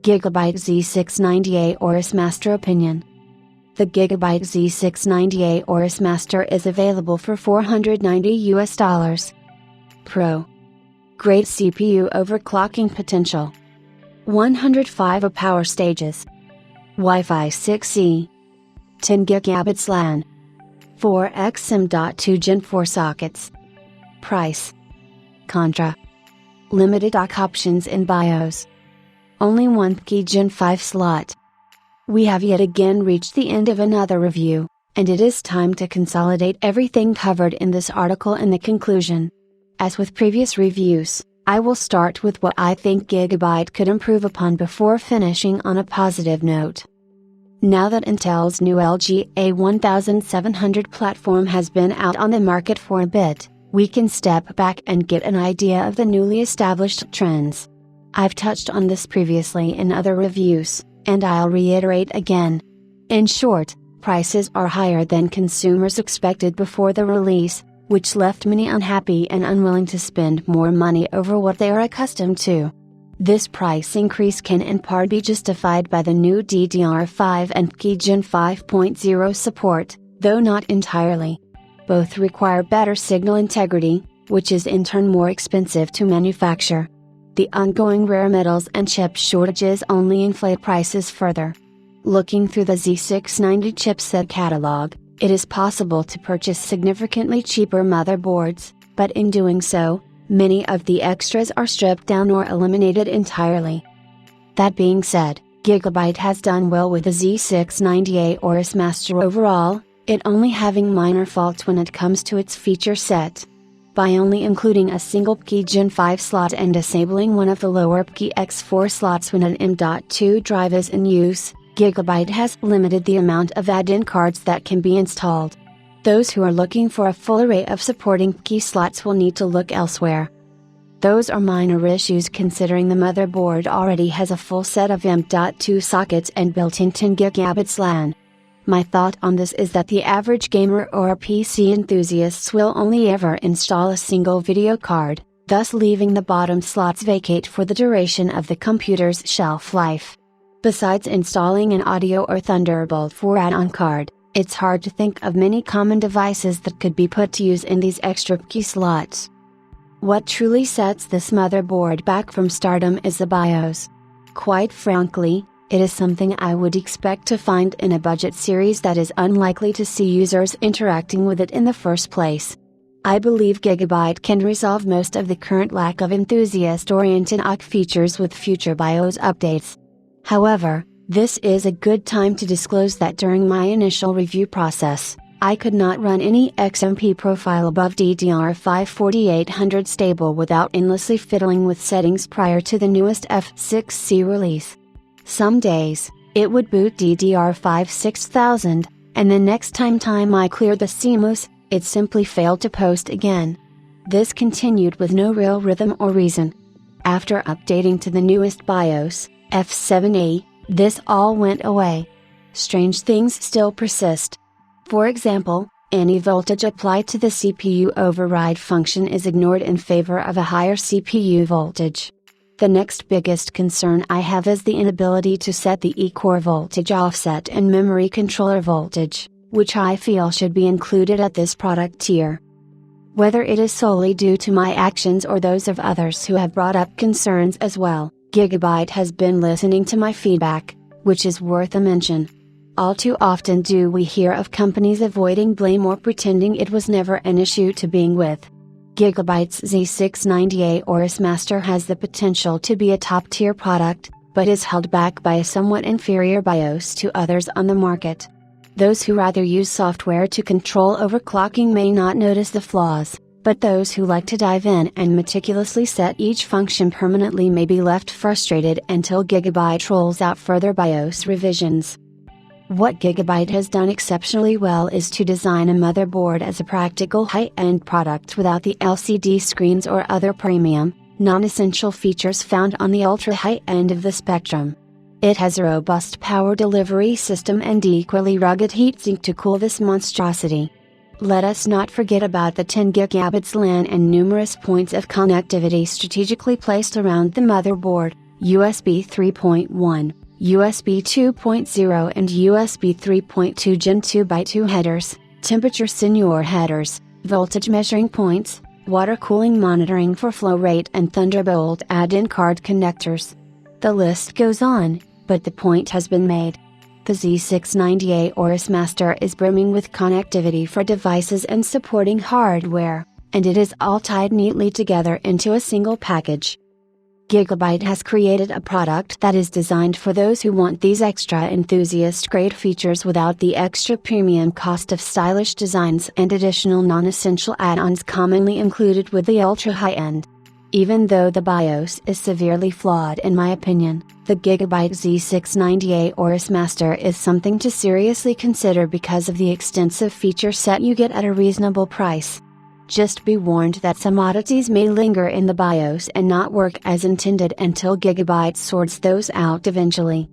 Gigabyte Z690 AORUS Master Opinion. The Gigabyte Z690 AORUS Master is available for $490 US. Pro. Great CPU overclocking potential. 105 power stages. Wi-Fi 6E. 10 GB LAN. 4x SIM.2 Gen 4 sockets. Price. Contra. Limited dock options in BIOS. Only one key Gen 5 slot. We have yet again reached the end of another review, and it is time to consolidate everything covered in this article in the conclusion. As with previous reviews, I will start with what I think Gigabyte could improve upon before finishing on a positive note. Now that Intel's new LG A1700 platform has been out on the market for a bit, we can step back and get an idea of the newly established trends. I've touched on this previously in other reviews, and I'll reiterate again. In short, prices are higher than consumers expected before the release, which left many unhappy and unwilling to spend more money over what they are accustomed to. This price increase can in part be justified by the new DDR5 and key Gen 5.0 support, though not entirely. Both require better signal integrity, which is in turn more expensive to manufacture. The ongoing rare metals and chip shortages only inflate prices further. Looking through the Z690 chipset catalog, it is possible to purchase significantly cheaper motherboards, but in doing so, many of the extras are stripped down or eliminated entirely. That being said, Gigabyte has done well with the Z690 AORUS Master overall, it only having minor faults when it comes to its feature set. By only including a single key Gen 5 slot and disabling one of the lower key X4 slots when an M.2 drive is in use, Gigabyte has limited the amount of add-in cards that can be installed. Those who are looking for a full array of supporting key slots will need to look elsewhere. Those are minor issues considering the motherboard already has a full set of M.2 sockets and built-in 10 GB LAN. My thought on this is that the average gamer or PC enthusiasts will only ever install a single video card, thus leaving the bottom slots vacate for the duration of the computer's shelf life. Besides installing an audio or Thunderbolt 4 add-on card, it's hard to think of many common devices that could be put to use in these extra key slots. What truly sets this motherboard back from stardom is the BIOS. Quite frankly, it is something I would expect to find in a budget series that is unlikely to see users interacting with it in the first place. I believe Gigabyte can resolve most of the current lack of enthusiast-oriented OC features with future BIOS updates. However, this is a good time to disclose that during my initial review process, I could not run any XMP profile above DDR5 4800 stable without endlessly fiddling with settings prior to the newest F6C release. Some days, it would boot DDR5 6000, and the next time I cleared the CMOS, it simply failed to post again. This continued with no real rhythm or reason. After updating to the newest BIOS, F7A, this all went away. Strange things still persist. For example, any voltage applied to the CPU override function is ignored in favor of a higher CPU voltage. The next biggest concern I have is the inability to set the E-core voltage offset and memory controller voltage, which I feel should be included at this product tier. Whether it is solely due to my actions or those of others who have brought up concerns as well, Gigabyte has been listening to my feedback, which is worth a mention. All too often do we hear of companies avoiding blame or pretending it was never an issue to begin with. Gigabyte's Z690 AORUS Master has the potential to be a top-tier product, but is held back by a somewhat inferior BIOS to others on the market. Those who rather use software to control overclocking may not notice the flaws, but those who like to dive in and meticulously set each function permanently may be left frustrated until Gigabyte rolls out further BIOS revisions. What Gigabyte has done exceptionally well is to design a motherboard as a practical high-end product without the LCD screens or other premium, non-essential features found on the ultra-high end of the spectrum. It has a robust power delivery system and equally rugged heatsink to cool this monstrosity. Let us not forget about the 10 GB LAN and numerous points of connectivity strategically placed around the motherboard, USB 3.1, USB 2.0 and USB 3.2 Gen 2x2 headers, temperature sensor headers, voltage measuring points, water cooling monitoring for flow rate and Thunderbolt add-in card connectors. The list goes on, but the point has been made. The Z690 AORUS Master is brimming with connectivity for devices and supporting hardware, and it is all tied neatly together into a single package. Gigabyte has created a product that is designed for those who want these extra enthusiast-grade features without the extra premium cost of stylish designs and additional non-essential add-ons commonly included with the ultra-high-end. Even though the BIOS is severely flawed in my opinion, the Gigabyte Z690 AORUS Master is something to seriously consider because of the extensive feature set you get at a reasonable price. Just be warned that some oddities may linger in the BIOS and not work as intended until Gigabyte sorts those out eventually.